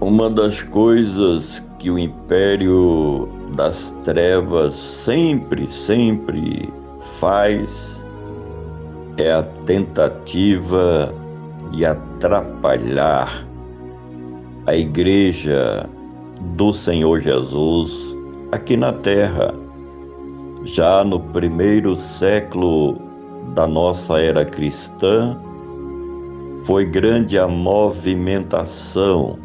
Uma das coisas que o império das trevas sempre faz é a tentativa de atrapalhar a igreja do Senhor Jesus aqui na terra. Já no primeiro século da nossa era cristã, foi grande a movimentação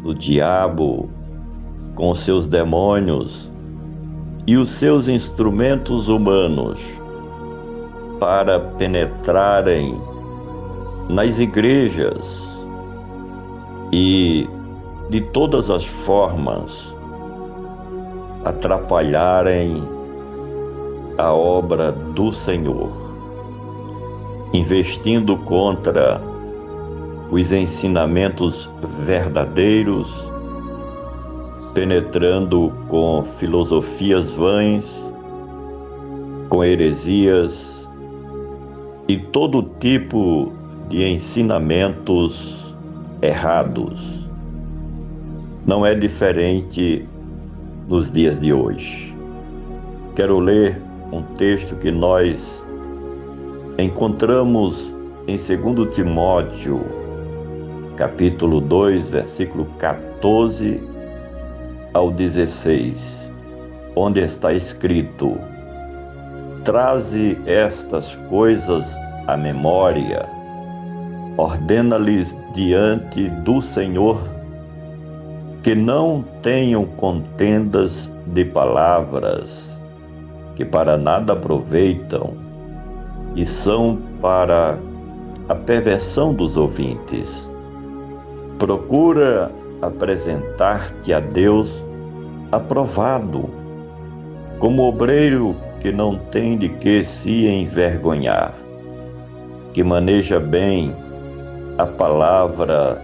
do diabo com seus demônios e os seus instrumentos humanos para penetrarem nas igrejas e, de todas as formas, atrapalharem a obra do Senhor, investindo contra os ensinamentos verdadeiros, penetrando com filosofias vãs, com heresias e todo tipo de ensinamentos errados. Não é diferente nos dias de hoje. Quero ler um texto que nós encontramos em 2 Timóteo, capítulo 2, versículo 14 ao 16, onde está escrito: traze estas coisas à memória, ordena-lhes diante do Senhor que não tenham contendas de palavras, que para nada aproveitam e são para a perversão dos ouvintes. Procura apresentar-te a Deus aprovado, como obreiro que não tem de que se envergonhar, que maneja bem a palavra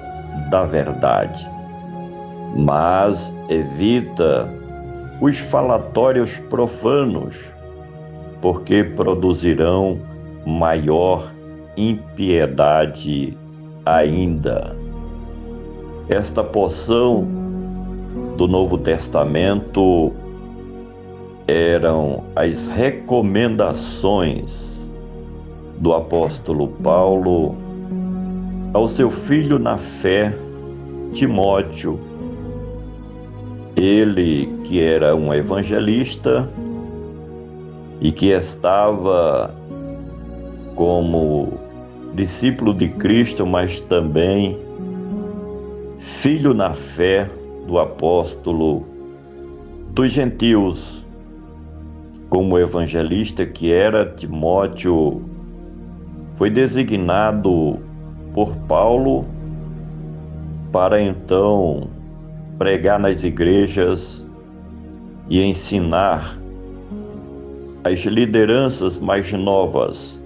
da verdade, mas evita os falatórios profanos, porque produzirão maior impiedade ainda. Esta porção do Novo Testamento eram as recomendações do apóstolo Paulo ao seu filho na fé, Timóteo. Ele que era um evangelista e que estava como discípulo de Cristo, mas também filho na fé do apóstolo dos gentios. Como evangelista que era, Timóteo foi designado por Paulo para então pregar nas igrejas e ensinar as lideranças mais novas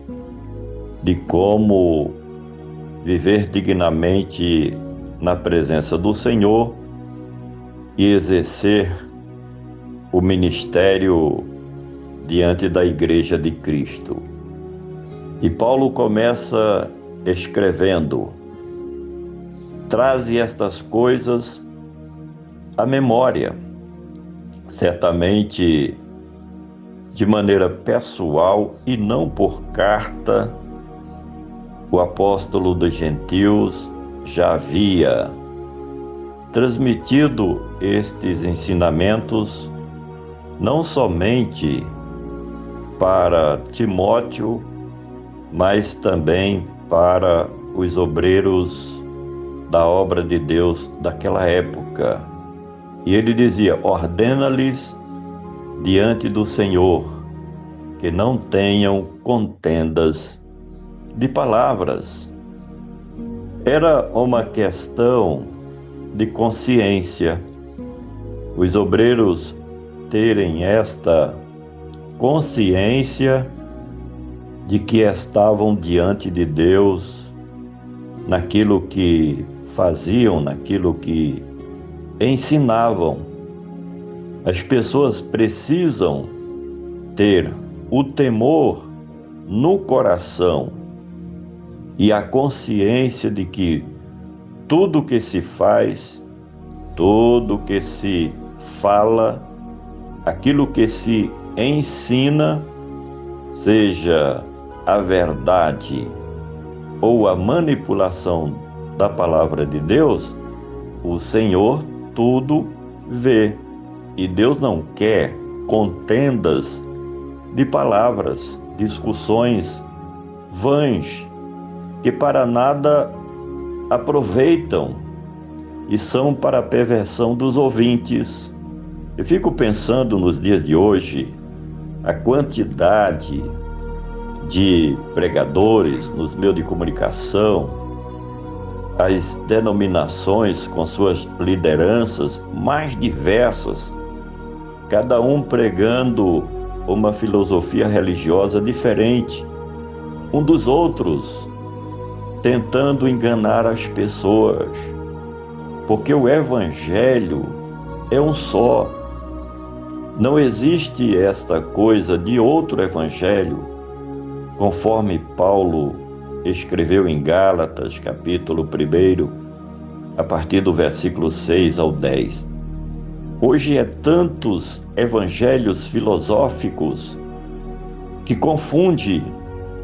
de como viver dignamente na presença do Senhor e exercer o ministério diante da Igreja de Cristo. E Paulo começa escrevendo: traze estas coisas à memória, certamente de maneira pessoal e não por carta. O apóstolo dos gentios já havia transmitido estes ensinamentos não somente para Timóteo, mas também para os obreiros da obra de Deus daquela época. E ele dizia: ordena-lhes diante do Senhor que não tenham contendas de palavras. Era uma questão de consciência. Os obreiros terem esta consciência de que estavam diante de Deus naquilo que faziam, naquilo que ensinavam. As pessoas precisam ter o temor no coração e a consciência de que tudo que se faz tudo que se fala, aquilo que se ensina, seja a verdade ou a manipulação da palavra de Deus, o Senhor tudo vê. E Deus não quer contendas de palavras, discussões vãs, que para nada aproveitam e são para a perversão dos ouvintes. Eu fico pensando nos dias de hoje, a quantidade de pregadores nos meios de comunicação, as denominações com suas lideranças mais diversas, cada um pregando uma filosofia religiosa diferente um dos outros, tentando enganar as pessoas, porque o Evangelho é um só. Não existe esta coisa de outro Evangelho, conforme Paulo escreveu em Gálatas, capítulo 1, a partir do versículo 6 ao 10. Hoje é tantos evangelhos filosóficos que confunde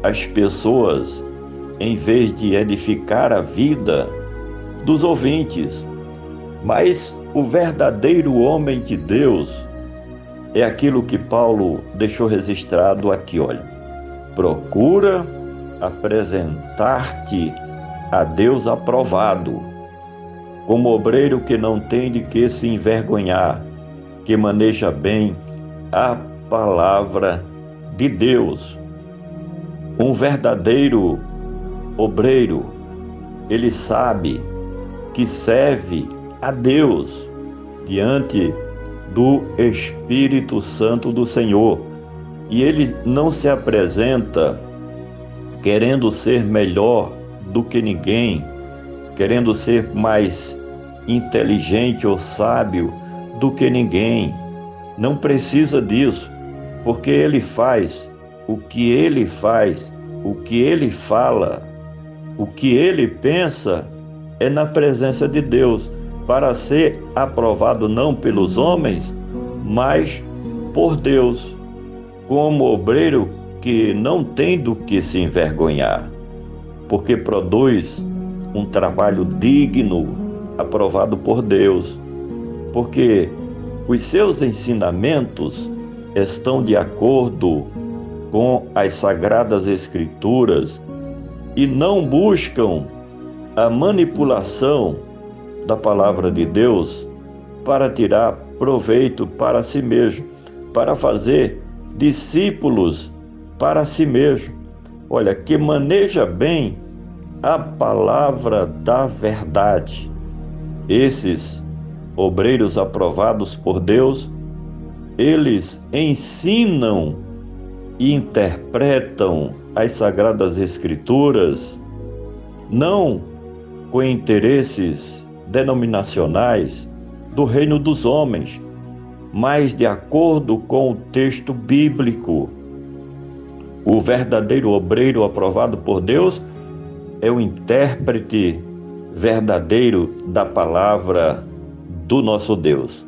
as pessoas em vez de edificar a vida dos ouvintes. Mas o verdadeiro homem de Deus é aquilo que Paulo deixou registrado aqui, olha. Procura apresentar-te a Deus aprovado, como obreiro que não tem de que se envergonhar, que maneja bem a palavra de Deus. Um verdadeiro obreiro, ele sabe que serve a Deus diante do Espírito Santo do Senhor. E ele não se apresenta querendo ser melhor do que ninguém, querendo ser mais inteligente ou sábio do que ninguém. Não precisa disso, porque ele faz o que ele faz, o que ele fala, o que ele pensa é na presença de Deus, para ser aprovado não pelos homens, mas por Deus, como obreiro que não tem do que se envergonhar, porque produz um trabalho digno, aprovado por Deus, porque os seus ensinamentos estão de acordo com as Sagradas Escrituras e não buscam a manipulação da palavra de Deus para tirar proveito para si mesmo, para fazer discípulos para si mesmo. Olha, que maneja bem a palavra da verdade. Esses obreiros aprovados por Deus, eles ensinam e interpretam as Sagradas Escrituras não com interesses denominacionais do reino dos homens, mas de acordo com o texto bíblico. O verdadeiro obreiro aprovado por Deus é o intérprete verdadeiro da palavra do nosso Deus.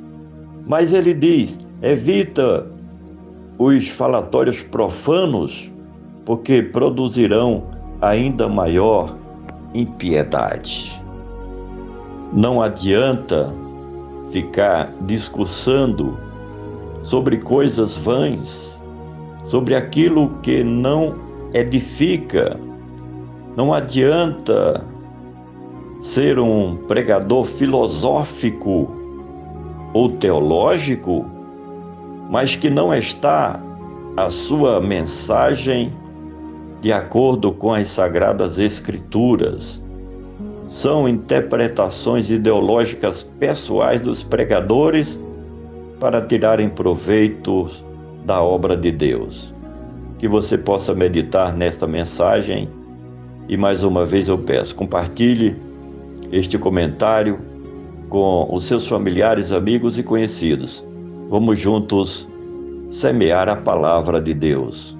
Mas ele diz, evita os falatórios profanos, porque produzirão ainda maior impiedade. Não adianta ficar discussando sobre coisas vãs, sobre aquilo que não edifica. Não adianta ser um pregador filosófico ou teológico, mas que não está a sua mensagem de acordo com as Sagradas Escrituras. São interpretações ideológicas pessoais dos pregadores para tirarem proveito da obra de Deus. Que você possa meditar nesta mensagem e mais uma vez eu peço, compartilhe este comentário com os seus familiares, amigos e conhecidos. Vamos juntos semear a palavra de Deus.